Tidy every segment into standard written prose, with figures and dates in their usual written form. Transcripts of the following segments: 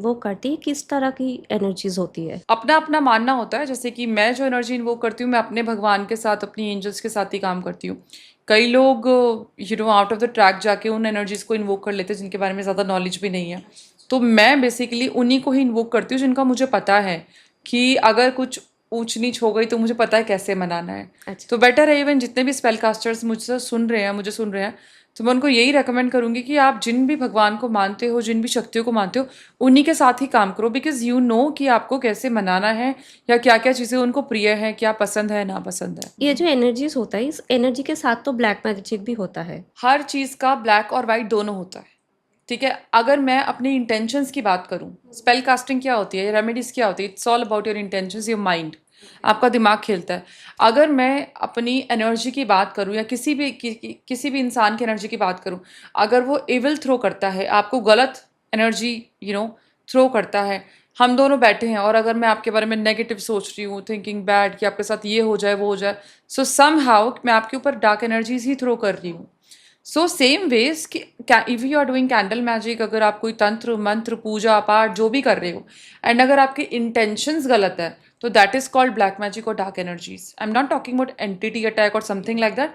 वो करती है, किस तरह की एनर्जीज होती है? अपना अपना मानना होता है। जैसे कि मैं जो एनर्जी इन्वोक करती हूँ, मैं अपने भगवान के साथ, अपनी एंजल्स के साथ ही काम करती हूँ। कई लोग आउट ऑफ द ट्रैक जाके उन एनर्जीज को इन्वोक कर लेते हैं जिनके बारे में ज़्यादा नॉलेज भी नहीं है। तो मैं बेसिकली उन्हीं को ही इन्वोक करती हूँ जिनका मुझे पता है कि अगर कुछ ऊंच नीच हो गई तो मुझे पता है कैसे मनाना है। अच्छा। तो बेटर है, इवन जितने भी स्पेल कास्टर्स मुझसे सुन रहे हैं, मुझे सुन रहे हैं, तो मैं उनको यही रेकमेंड करूंगी कि आप जिन भी भगवान को मानते हो, जिन भी शक्तियों को मानते हो, उन्हीं के साथ ही काम करो। बिकॉज यू नो कि आपको कैसे मनाना है या क्या क्या चीज़ें उनको प्रिय है, क्या पसंद है, ना पसंद है। ये जो एनर्जीज होता है, इस एनर्जी के साथ तो ब्लैक मैजिक भी होता है। हर चीज़ का ब्लैक और वाइट दोनों होता है। ठीक है, अगर मैं अपनी इंटेंशंस की बात करूं, स्पेल कास्टिंग क्या होती है, रेमेडीज क्या होती है, it's all about your intentions, your mind. आपका दिमाग खेलता है। अगर मैं अपनी एनर्जी की बात करूं या किसी भी इंसान की एनर्जी की बात करूं, अगर वो एविल थ्रो करता है, आपको गलत एनर्जी थ्रो करता है, हम दोनों बैठे हैं और अगर मैं आपके बारे में नेगेटिव सोच रही हूँ, थिंकिंग बैड कि आपके साथ ये हो जाए वो हो जाए, सो सम हाउ मैं आपके ऊपर डार्क एनर्जीज ही थ्रो कर रही हूँ। सो सेम वेज कि if you are doing candle magic, अगर आप कोई तंत्र मंत्र पूजा पाठ जो भी कर रहे हो, एंड अगर आपके इंटेंशंस गलत है, तो that is called black magic और dark energies. I am not talking about entity attack और something like that.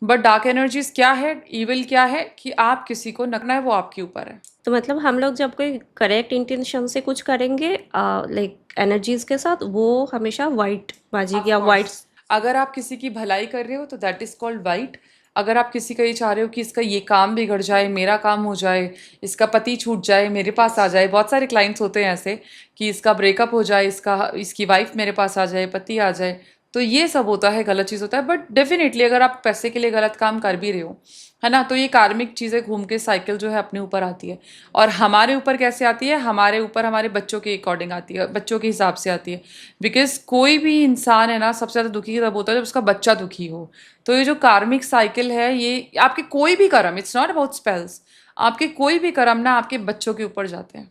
But dark energies क्या है, इविल क्या है, कि आप किसी को नकना है, वो आपके ऊपर है। तो मतलब हम लोग जब कोई करेक्ट इंटेंशन से कुछ करेंगे लाइक एनर्जीज के साथ, वो हमेशा वाइट मैजिक ऑफ या वाइट। कोर्स, अगर आप किसी की भलाई कर रहे हो तो दैट इज कॉल्ड वाइट। अगर आप किसी का ये चाह रहे हो कि इसका ये काम बिगड़ जाए, मेरा काम हो जाए, इसका पति छूट जाए, मेरे पास आ जाए, बहुत सारे क्लाइंट्स होते हैं ऐसे कि इसका ब्रेकअप हो जाए, इसकी वाइफ मेरे पास आ जाए, पति आ जाए, तो ये सब होता है, गलत चीज़ होता है। बट डेफिनेटली अगर आप पैसे के लिए गलत काम कर भी रहे हो, है ना, तो ये कार्मिक चीज़ें घूम के साइकिल जो है अपने ऊपर आती है। और हमारे ऊपर कैसे आती है, हमारे ऊपर हमारे बच्चों के अकॉर्डिंग आती है, बच्चों के हिसाब से आती है। बिकॉज कोई भी इंसान है ना, सबसे ज़्यादा दुखी तब होता है जब उसका बच्चा दुखी हो। तो ये जो कार्मिक साइकिल है, ये आपके कोई भी कर्म, इट्स नॉट अबाउट स्पेल्स, आपके कोई भी कर्म ना आपके बच्चों के ऊपर जाते हैं।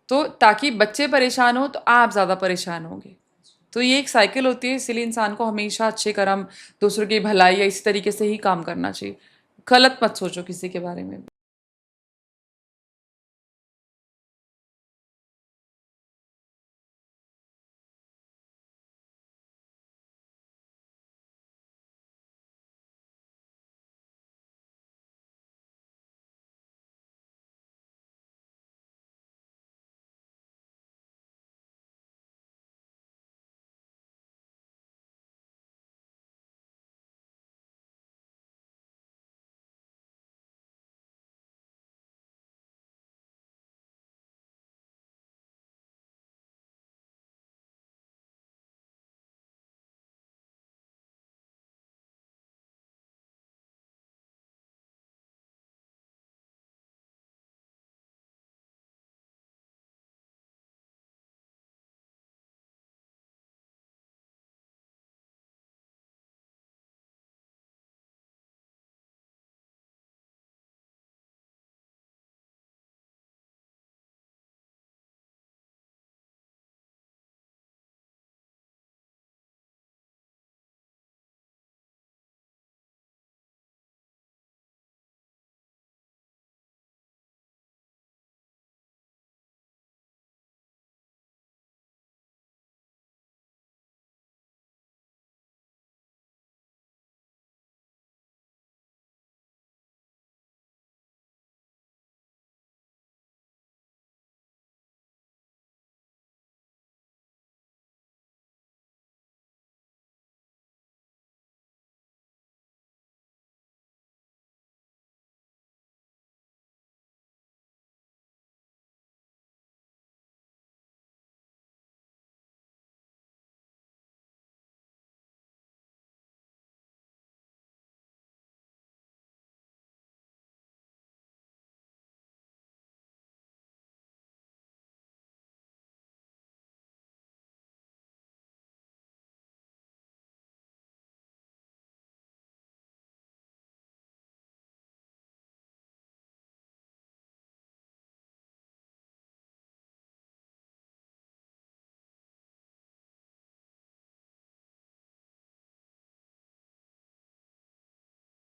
तो ताकि बच्चे परेशान हो तो आप ज़्यादा परेशान होंगे। तो ये एक साइकिल होती है, इसीलिए इंसान को हमेशा अच्छे कर्म, दूसरों की भलाई या इस तरीके से ही काम करना चाहिए। गलत मत सोचो किसी के बारे में।